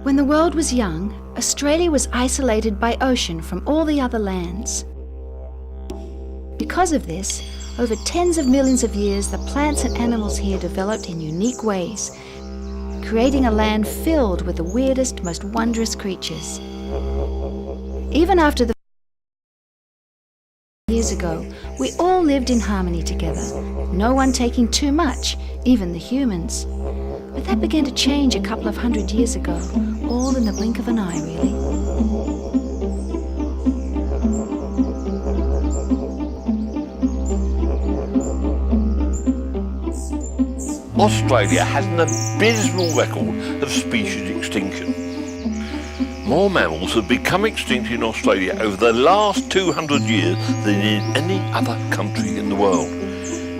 When the world was young, Australia was isolated by ocean from all the other lands. Because of this, over tens of millions of years, the plants and animals here developed in unique ways, creating a land filled with the weirdest, most wondrous creatures. Even after the years ago, we all lived in harmony together, no one taking too much, even the humans. But that began to change a couple of 100 years ago, all in the blink of an eye, really. Australia has an abysmal record of species extinction. More mammals have become extinct in Australia over the last 200 years than in any other country in the world.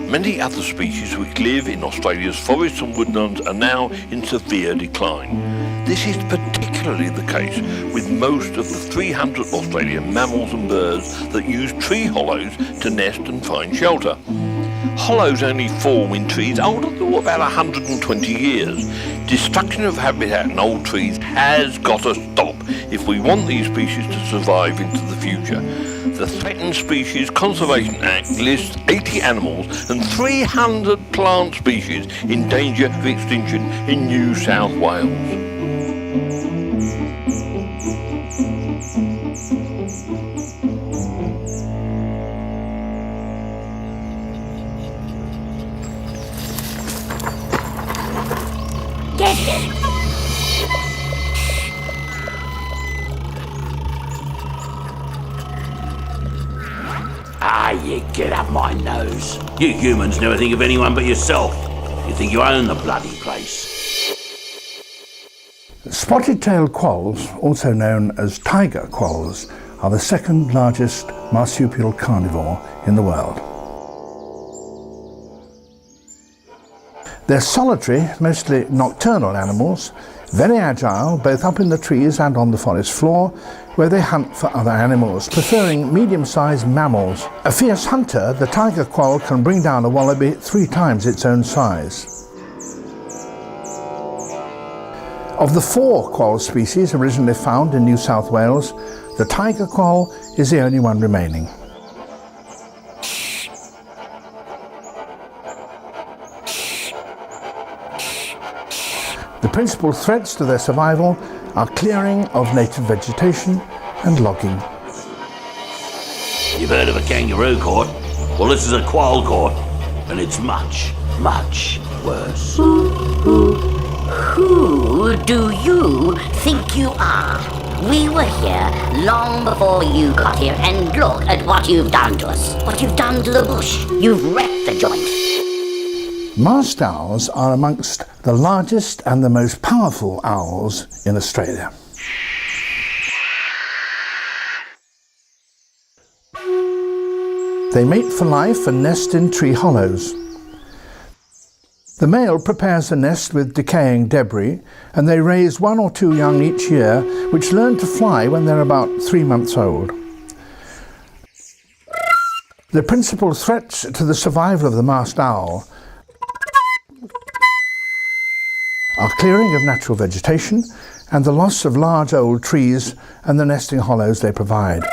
Many other species which live in Australia's forests and woodlands are now in severe decline. This is particularly the case with most of the 300 Australian mammals and birds that use tree hollows to nest and find shelter. Hollows only form in trees older than about 120 years. Destruction of habitat in old trees has got to stop if we want these species to survive into the future. The Threatened Species Conservation Act lists 80 animals and 300 plant species in danger of extinction in New South Wales. You get up my nose. You humans never think of anyone but yourself. You think you own the bloody place. Spotted-tailed quolls, also known as tiger quolls, are the second largest marsupial carnivore in the world. They're solitary, mostly nocturnal animals, very agile, both up in the trees and on the forest floor, where they hunt for other animals, preferring medium-sized mammals. A fierce hunter, the tiger quoll can bring down a wallaby 3 times its own size. Of the 4 quoll species originally found in New South Wales, the tiger quoll is the only one remaining. The principal threats to their survival are clearing of native vegetation and logging. You've heard of a kangaroo court? Well, this is a quoll court, and it's much, much worse. Who do you think you are? We were here long before you got here, and look at what you've done to us. What you've done to the bush. You've wrecked the joint. Masked owls are amongst the largest and the most powerful owls in Australia. They mate for life and nest in tree hollows. The male prepares the nest with decaying debris, and they raise 1 or 2 young each year, which learn to fly when they're about 3 months old. The principal threats to the survival of the masked owl are clearing of natural vegetation and the loss of large old trees and the nesting hollows they provide.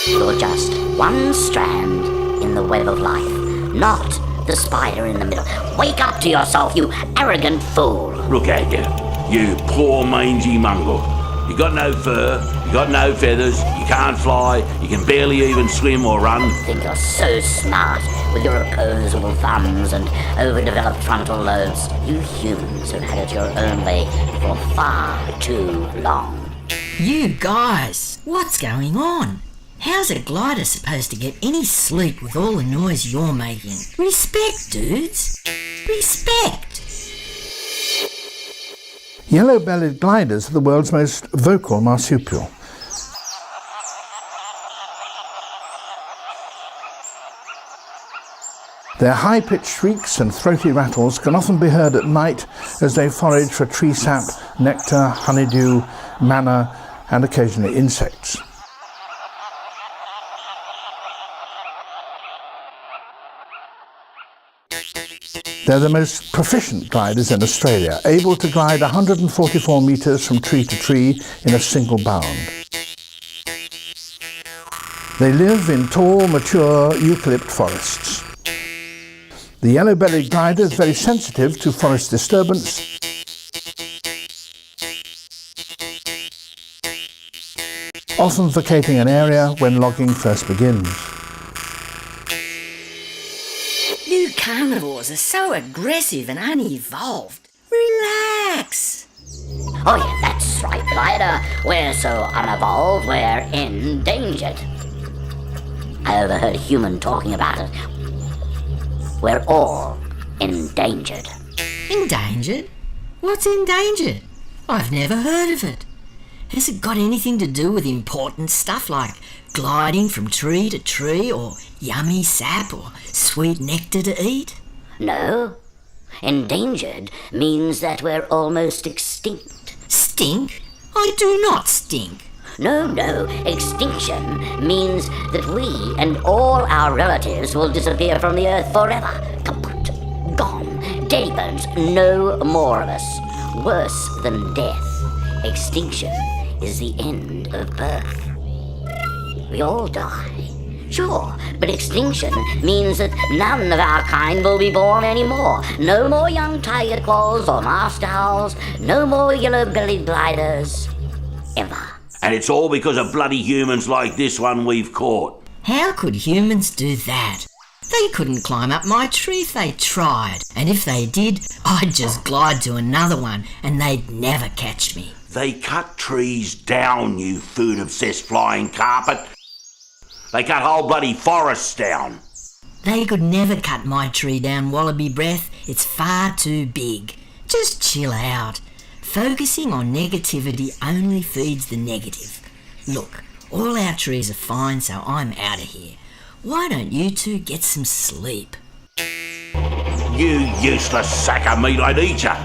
You're just one strand in the web of life, not the spider in the middle. Wake up to yourself, you arrogant fool. Look at you poor mangy mongrel. You got no fur, you got no feathers, you can't fly, you can barely even swim or run. You think you're so smart with your opposable thumbs and overdeveloped frontal lobes. You humans have had it your own way for far too long. You guys, what's going on? How's a glider supposed to get any sleep with all the noise you're making? Respect, dudes. Respect. Yellow-bellied gliders are the world's most vocal marsupial. Their high-pitched shrieks and throaty rattles can often be heard at night as they forage for tree sap, nectar, honeydew, manna, and occasionally insects. They're the most proficient gliders in Australia, able to glide 144 metres from tree to tree in a single bound. They live in tall, mature eucalypt forests. The yellow-bellied glider is very sensitive to forest disturbance often vacating an area when logging first begins. You carnivores are so aggressive and unevolved. Relax. Oh yeah, that's right, glider. We're so unevolved, we're endangered. I overheard a human talking about it. We're all endangered. Endangered? What's endangered? I've never heard of it. Has it got anything to do with important stuff like gliding from tree to tree, or yummy sap, or sweet nectar to eat? No. Endangered means that we're almost extinct. Stink? I do not stink. No, extinction means that we and all our relatives will disappear from the earth forever. Kaput. Gone. Dead bones. No more of us. Worse than death. Extinction is the end of birth. We all die. Sure, but extinction means that none of our kind will be born anymore. No more young tiger quolls or masked owls. No more yellow-bellied gliders. Ever. And it's all because of bloody humans like this one we've caught. How could humans do that? They couldn't climb up my tree if they tried. And if they did, I'd just glide to another one and they'd never catch me. They cut trees down, you food-obsessed flying carpet. They cut whole bloody forests down. They could never cut my tree down, Wallaby Breath. It's far too big. Just chill out. Focusing on negativity only feeds the negative. Look, all our trees are fine, so I'm out of here. Why don't you two get some sleep? You useless sack of meat, I'd eat ya.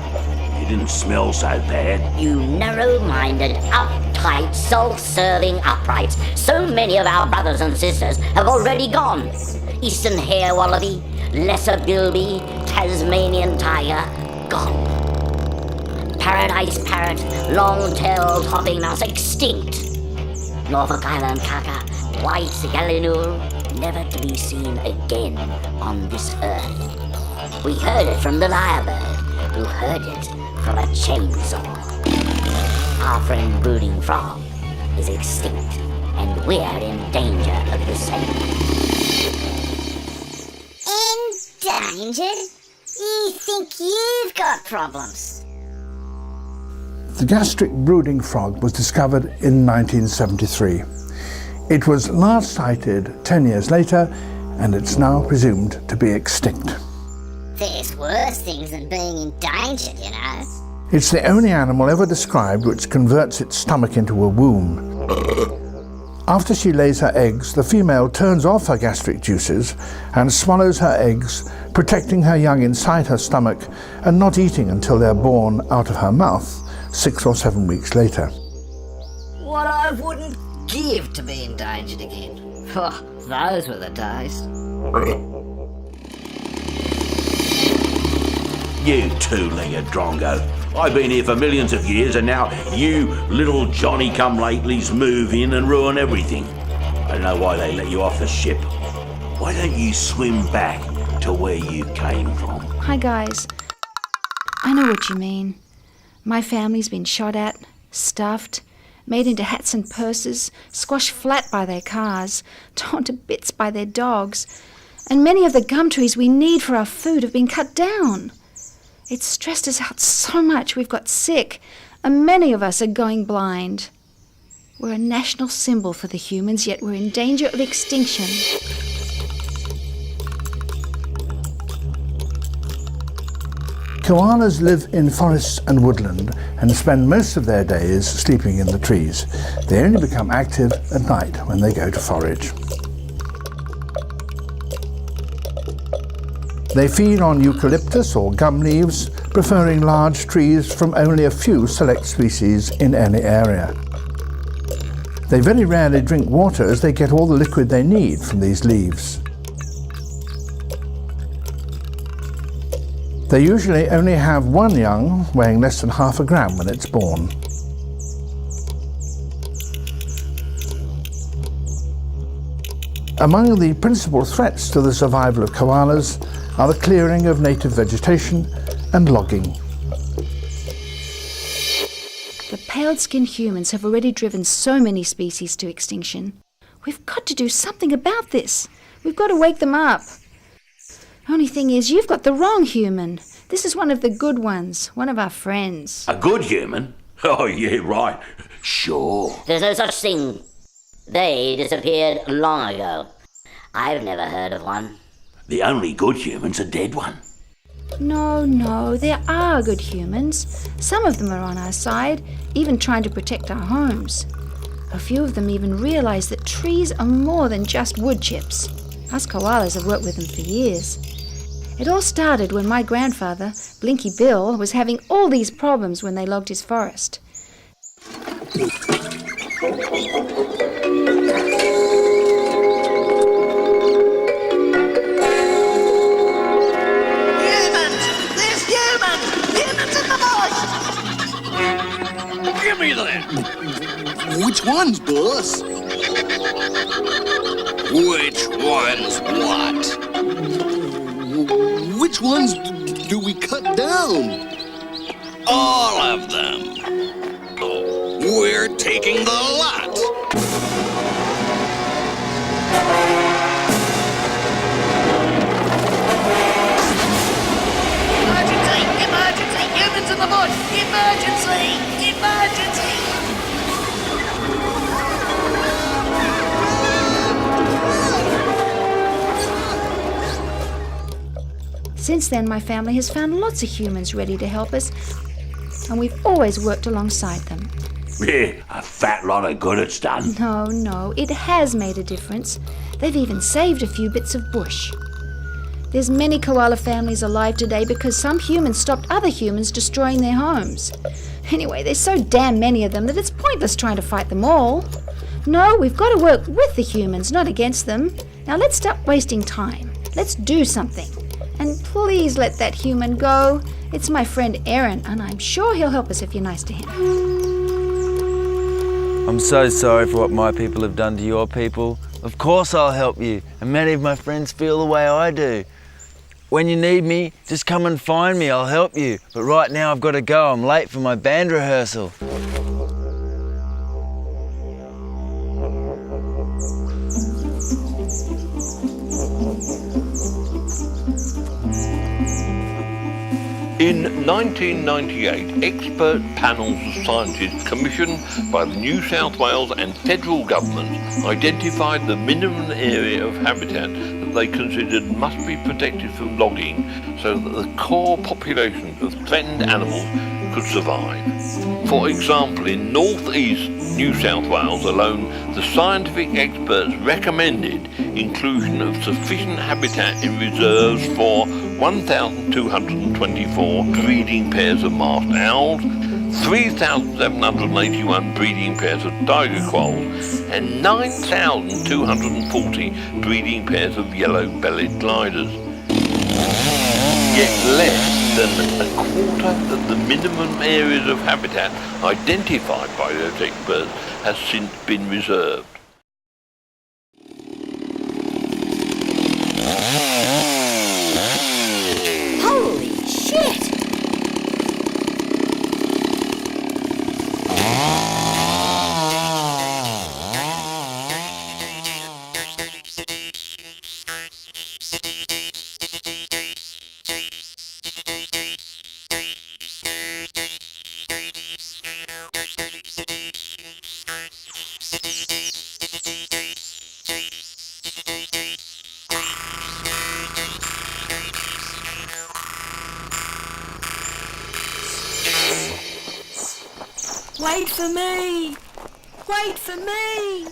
You didn't smell so bad. You narrow-minded, uptight, self-serving uprights. So many of our brothers and sisters have already gone. Eastern hare wallaby, lesser bilby, Tasmanian tiger, gone. Paradise parrot, long-tailed hopping mouse, extinct. Norfolk Island kaka, white gallinule, never to be seen again on this earth. We heard it from the lyrebird, who heard it from a chainsaw. Our friend brooding frog is extinct, and we're in danger of the same. Endangered? You think you've got problems? The gastric brooding frog was discovered in 1973. It was last sighted 10 years later, and it's now presumed to be extinct. There's worse things than being endangered, you know. It's the only animal ever described which converts its stomach into a womb. After she lays her eggs, the female turns off her gastric juices and swallows her eggs, protecting her young inside her stomach and not eating until they're born out of her mouth 6 or 7 weeks later. What I wouldn't give to be endangered again. Oh, those were the days. You two-legged drongo. I've been here for millions of years, and now you little Johnny-come-latelys move in and ruin everything. I don't know why they let you off the ship. Why don't you swim back to where you came from? Hi guys. I know what you mean. My family's been shot at, stuffed, made into hats and purses, squashed flat by their cars, torn to bits by their dogs, and many of the gum trees we need for our food have been cut down. It's stressed us out so much we've got sick, and many of us are going blind. We're a national symbol for the humans, yet we're in danger of extinction. Koalas live in forests and woodland and spend most of their days sleeping in the trees. They only become active at night when they go to forage. They feed on eucalyptus or gum leaves, preferring large trees from only a few select species in any area. They very rarely drink water as they get all the liquid they need from these leaves. They usually only have one young, weighing less than half a gram when it's born. Among the principal threats to the survival of koalas are the clearing of native vegetation and logging. The pale-skinned humans have already driven so many species to extinction. We've got to do something about this. We've got to wake them up. Only thing is, you've got the wrong human. This is one of the good ones, one of our friends. A good human? Oh, yeah, right. Sure. There's no such thing. They disappeared long ago. I've never heard of one. The only good human's a dead one. No, there are good humans. Some of them are on our side, even trying to protect our homes. A few of them even realise that trees are more than just wood chips. Us koalas have worked with them for years. It all started when my grandfather, Blinky Bill, was having all these problems when they logged his forest. Give me that! Which ones, boss? Which ones what? Which ones do we cut down? All of them. We're taking the lot. Emergency! Emergency! Humans in the bush! Emergency! Emergency! Since then, my family has found lots of humans ready to help us, and we've always worked alongside them. Yeah, a fat lot of good it's done. No, it has made a difference. They've even saved a few bits of bush. There's many koala families alive today because some humans stopped other humans destroying their homes. Anyway, there's so damn many of them that it's pointless trying to fight them all. No, we've got to work with the humans, not against them. Now let's stop wasting time. Let's do something. And please let that human go. It's my friend Aaron, and I'm sure he'll help us if you're nice to him. I'm so sorry for what my people have done to your people. Of course I'll help you, and many of my friends feel the way I do. When you need me, just come and find me, I'll help you. But right now I've got to go, I'm late for my band rehearsal. In 1998, expert panels of scientists commissioned by the New South Wales and federal governments identified the minimum area of habitat that they considered must be protected from logging so that the core populations of threatened animals could survive. For example, in northeast New South Wales alone, the scientific experts recommended inclusion of sufficient habitat in reserves for 1,224 breeding pairs of masked owls, 3,781 breeding pairs of tiger quolls, and 9,240 breeding pairs of yellow-bellied gliders. Yet less than a quarter of the minimum areas of habitat identified by those experts has since been reserved. Holy shit! Wait for me! Wait for me!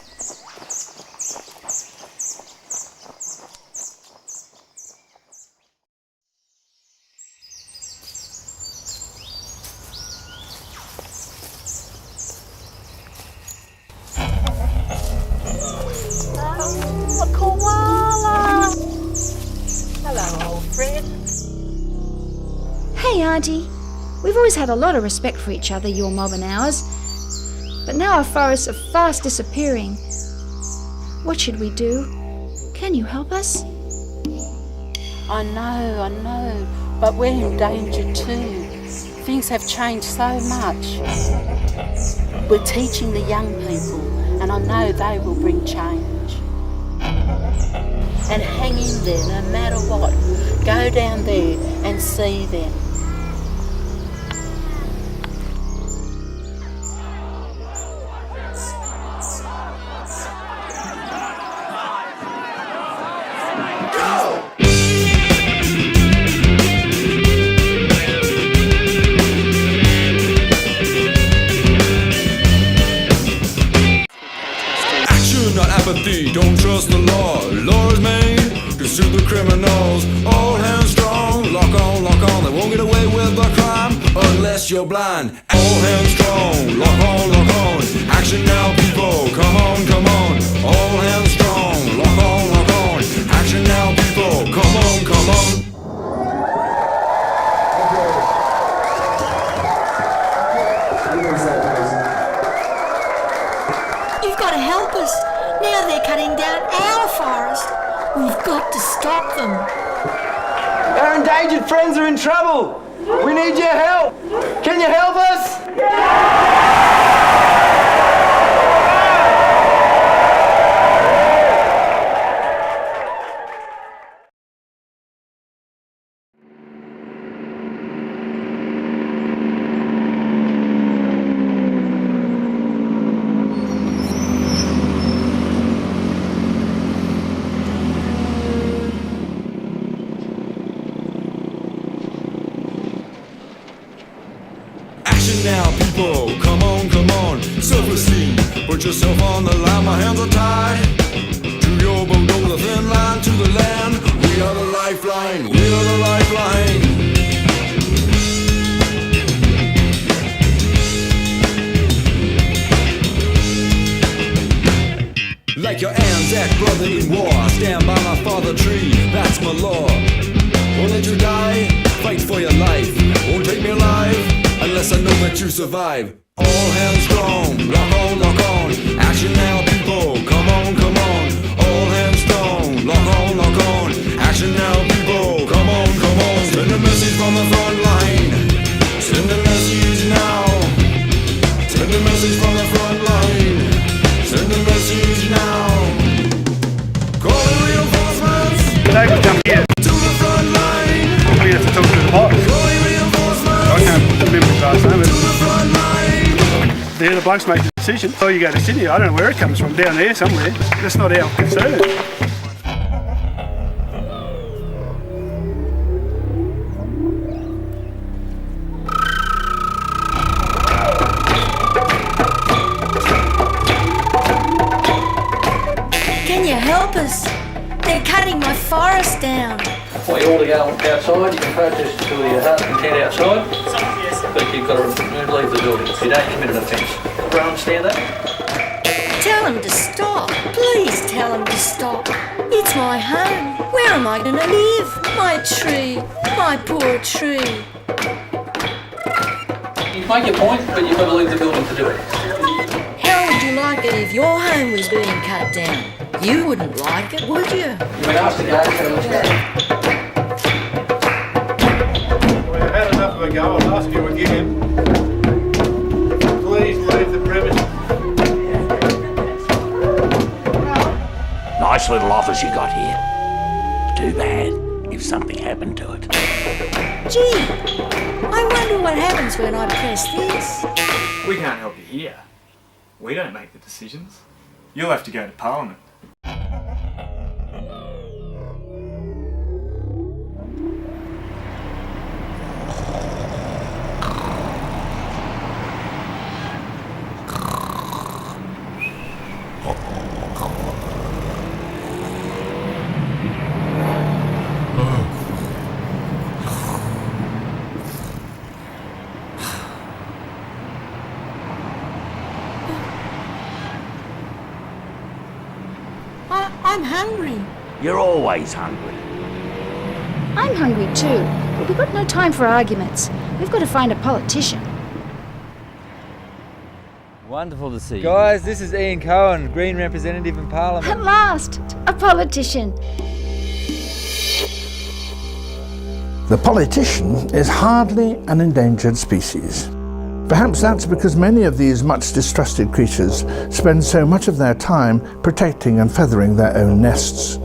A koala! Hello, old friend. Hey, Auntie. We've always had a lot of respect for each other, your mob and ours. But now our forests are fast disappearing. What should we do? Can you help us? I know, but we're in danger too. Things have changed so much. We're teaching the young people, and I know they will bring change. And hang in there no matter what. Go down there and see them. Don't trust the law. Law is made to suit the criminals. All hands strong, lock on. They won't get away with the crime unless you're blind. All hands strong, lock on. Action now, people, come on. All hands strong, lock on. Action now, people, come on. You've got to help us. Now they're cutting down our forest. We've got to stop them. Our endangered friends are in trouble. We need your help. Can you help us? Now, people, come on. Selflessly, put yourself on the line. My hands are tied to your boat over the thin line to the land. We are the lifeline. Like your Anzac brother in war, stand by my father tree. That's my law. Won't let you die. Fight for your life. Won't take me alive unless I know that you survive. All hands strong, lock on. Action now, people, come on. All hands strong, lock on. Action now, people, come on. Send a message from the front line. Send a message now. Send a message from the front line. Send a message now. Call in reinforcements. Neighbours down here. To the front line. We have to talk to the box. Calling reinforcements. I can't put them in the class home. To the front line. They're the blokes make the decision. Oh, you go to Sydney, I don't know where it comes from, down there somewhere. That's not our concern. Can you help us? They're cutting my forest down. I want you all to go outside. You can protest until your heart content outside, but you've got to leave the building if you don't commit an offence. Everyone understand that? Tell them to stop. Please tell them to stop. It's my home. Where am I going to live? My tree. My poor tree. You make your point, but you've got to leave the building to do it. How would you like it if your home was being cut down? You wouldn't like it, would you? You've been asked to go, so let's go. We've had enough of a go, I'll ask you again. Please leave the premises. Nice little office you got here. Too bad if something happened to it. Gee, I wonder what happens when I press this. We can't help you here. We don't make the decisions. You'll have to go to Parliament. I'm hungry. You're always hungry. I'm hungry too. We've got no time for arguments. We've got to find a politician. Wonderful to see you. Guys, this is Ian Cohen, Green representative in Parliament. At last, a politician. The politician is hardly an endangered species. Perhaps that's because many of these much distrusted creatures spend so much of their time protecting and feathering their own nests.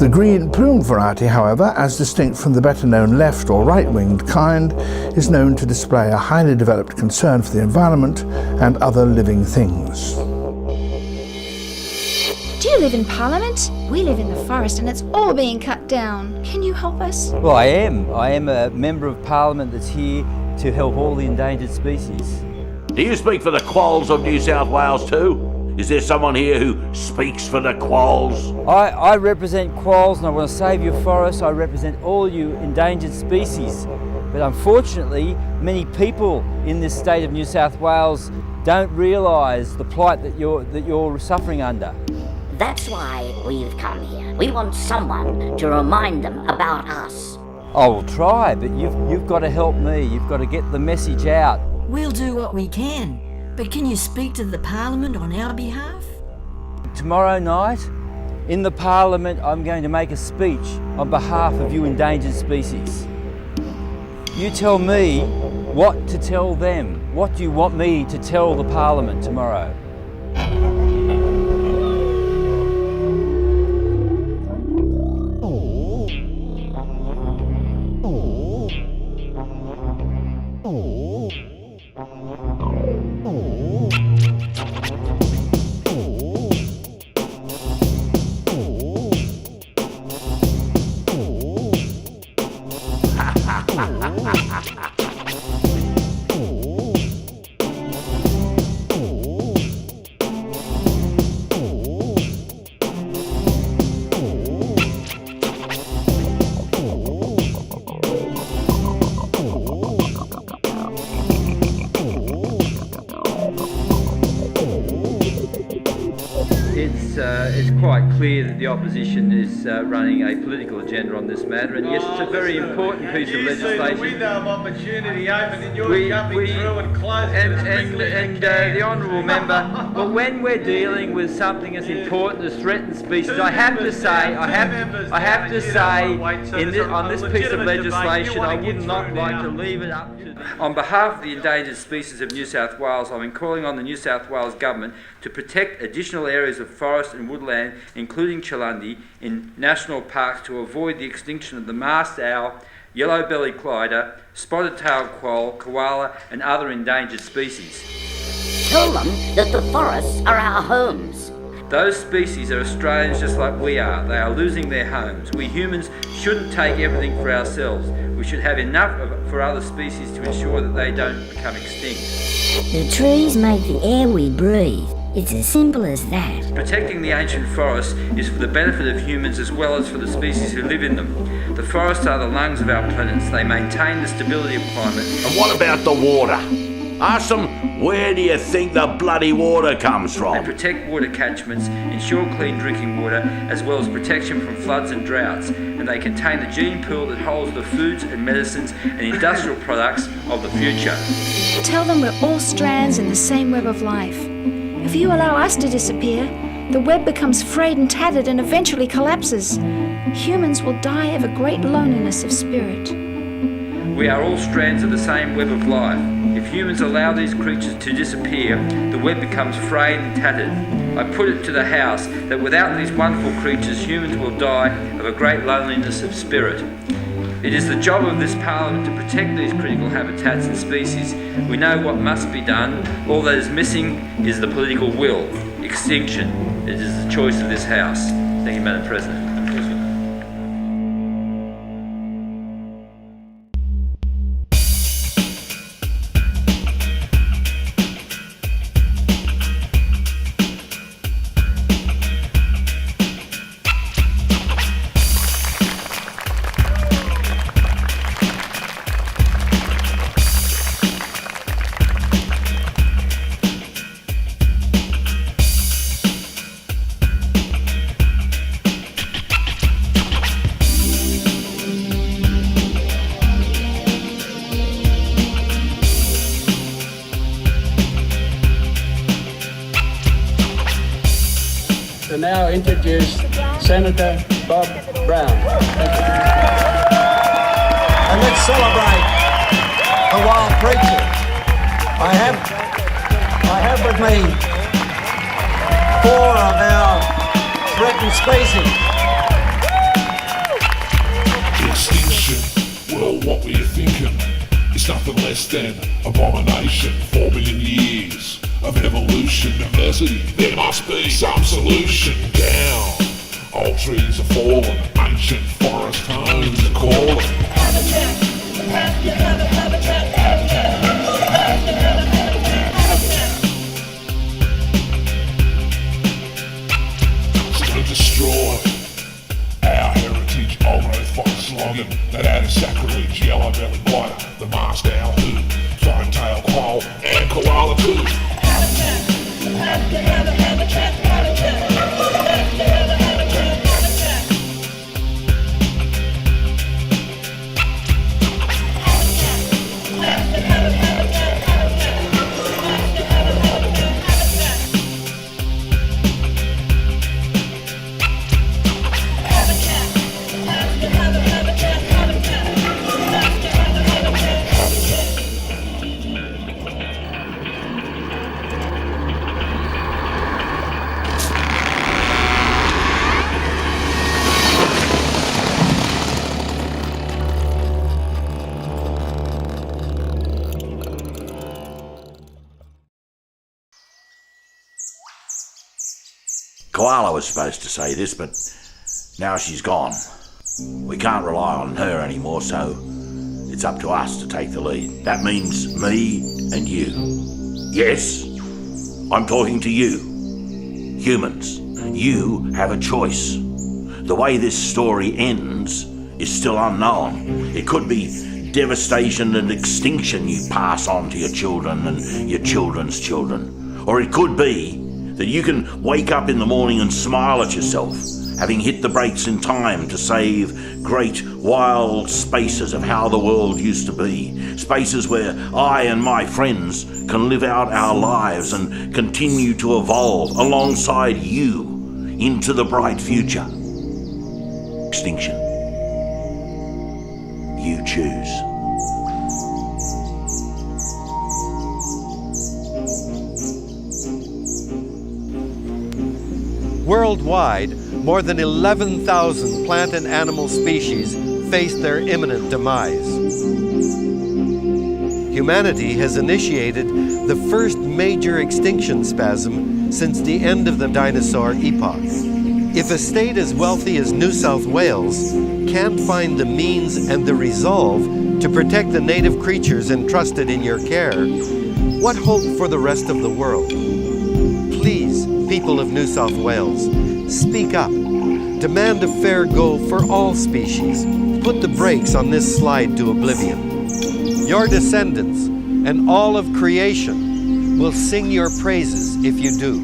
The green plumed variety, however, as distinct from the better-known left or right-winged kind, is known to display a highly developed concern for the environment and other living things. Do you live in Parliament? We live in the forest and it's all being cut down. Can you help us? Well, I am. I am a member of Parliament that's here to help all the endangered species. Do you speak for the Quolls of New South Wales too? Is there someone here who speaks for the Quolls? I represent Quolls and I want to save your forests. I represent all you endangered species. But unfortunately, many people in this state of New South Wales don't realise the plight that you're suffering under. That's why we've come here. We want someone to remind them about us. I will try, but you've got to help me. You've got to get the message out. We'll do what we can, but can you speak to the Parliament on our behalf? Tomorrow night, in the Parliament, I'm going to make a speech on behalf of you endangered species. You tell me what to tell them. What do you want me to tell the Parliament tomorrow? It's quite clear that the opposition is running a political agenda on this matter, and yes, it's a very important piece of legislation. The window of opportunity open and you're jumping through and closing and the honourable member, but when we're dealing with something as important as threatened species, I have to say, on this piece of legislation, I would not like to leave it up to. On behalf of the endangered species of New South Wales, I'm calling on the New South Wales Government to protect additional areas of forest and woodland, including Chalundi, in national parks to avoid the extinction of the masked owl, yellow-bellied glider, spotted-tailed quoll, koala and other endangered species. Tell them that the forests are our homes. Those species are Australians just like we are. They are losing their homes. We humans shouldn't take everything for ourselves. We should have enough for other species to ensure that they don't become extinct. The trees make the air we breathe. It's as simple as that. Protecting the ancient forests is for the benefit of humans as well as for the species who live in them. The forests are the lungs of our planets. They maintain the stability of climate. And what about the water? Ask them, where do you think the bloody water comes from? They protect water catchments, ensure clean drinking water, as well as protection from floods and droughts. And they contain the gene pool that holds the foods and medicines and industrial products of the future. Tell them we're all strands in the same web of life. If you allow us to disappear, the web becomes frayed and tattered and eventually collapses. Humans will die of a great loneliness of spirit. We are all strands of the same web of life. If humans allow these creatures to disappear, the web becomes frayed and tattered. I put it to the House that without these wonderful creatures, humans will die of a great loneliness of spirit. It is the job of this Parliament to protect these critical habitats and species. We know what must be done. All that is missing is the political will. Extinction. It is the choice of this House. Thank you, Madam President. to now introduce Senator Bob Brown. Thank you. And let's celebrate the wild creature. I have with me 4 of our threatened species. Extinction, well, what were you thinking? It's nothing less than abomination. 4 billion years of evolution, diversity. There must be some solution. Down, old trees are falling, ancient forest homes are calling. Habitat, habitat, habitat, habitat, habitat. So don't destroy our heritage. Old growth forest logging, that added sacrilege. Yellow-bellied blighter, the masked owl who, fine-tailed quoll and koala too. Habitat, habitat, habitat, habitat, habitat, habitat. Koala was supposed to say this, but now she's gone. We can't rely on her anymore, so it's up to us to take the lead. That means me and you. Yes, I'm talking to you. Humans, you have a choice. The way this story ends is still unknown. It could be devastation and extinction you pass on to your children and your children's children. Or it could be that you can wake up in the morning and smile at yourself, having hit the brakes in time to save great wild spaces of how the world used to be. Spaces where I and my friends can live out our lives and continue to evolve alongside you into the bright future. Extinction. You choose. Worldwide, more than 11,000 plant and animal species face their imminent demise. Humanity has initiated the first major extinction spasm since the end of the dinosaur epoch. If a state as wealthy as New South Wales can't find the means and the resolve to protect the native creatures entrusted in your care, what hope for the rest of the world? Please, people of New South Wales, speak up. Demand a fair go for all species. Put the brakes on this slide to oblivion. Your descendants and all of creation will sing your praises if you do.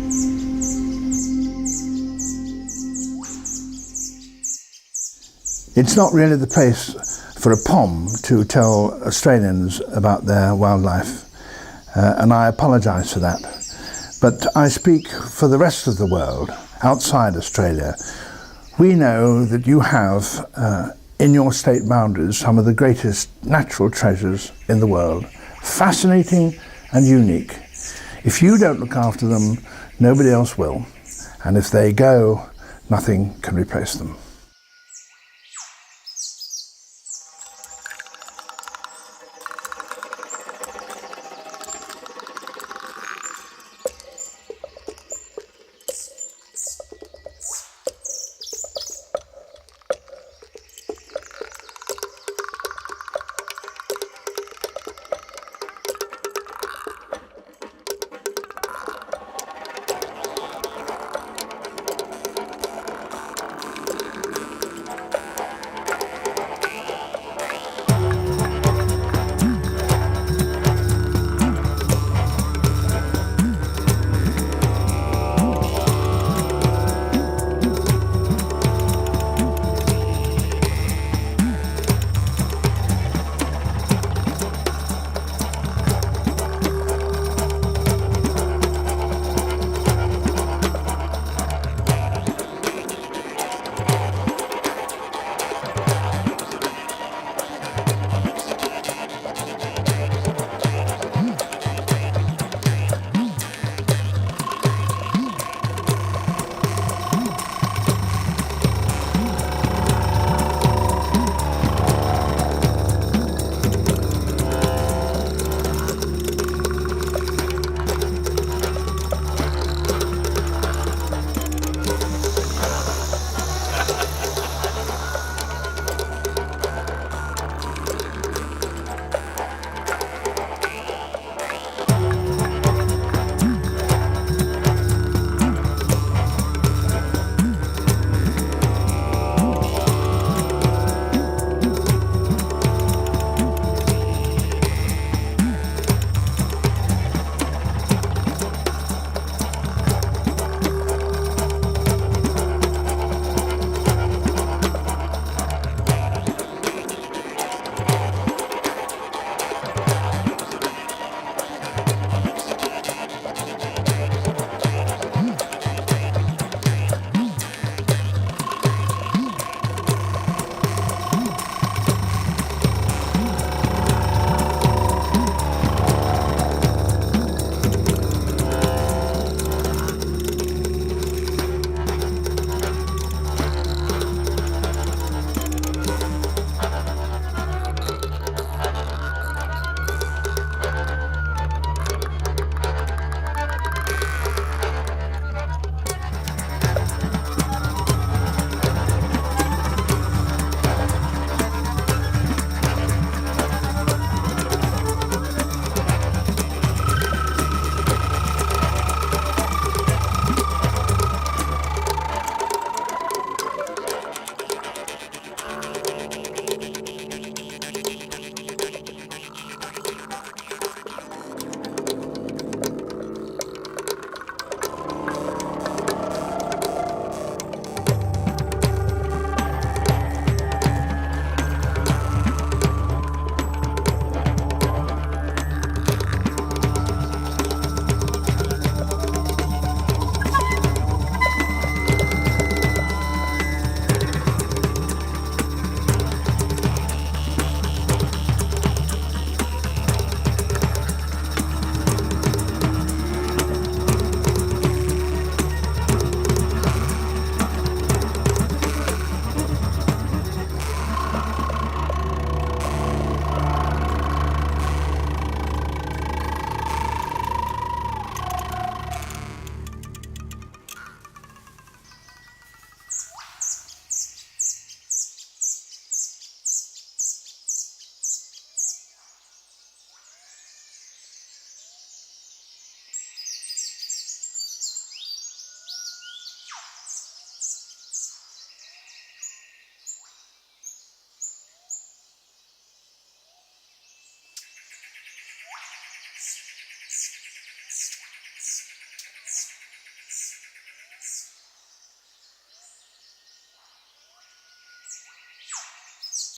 It's not really the place for a POM to tell Australians about their wildlife, and I apologise for that. But I speak for the rest of the world, outside Australia. We know that you have, in your state boundaries, some of the greatest natural treasures in the world, fascinating and unique. If you don't look after them, nobody else will. And if they go, nothing can replace them.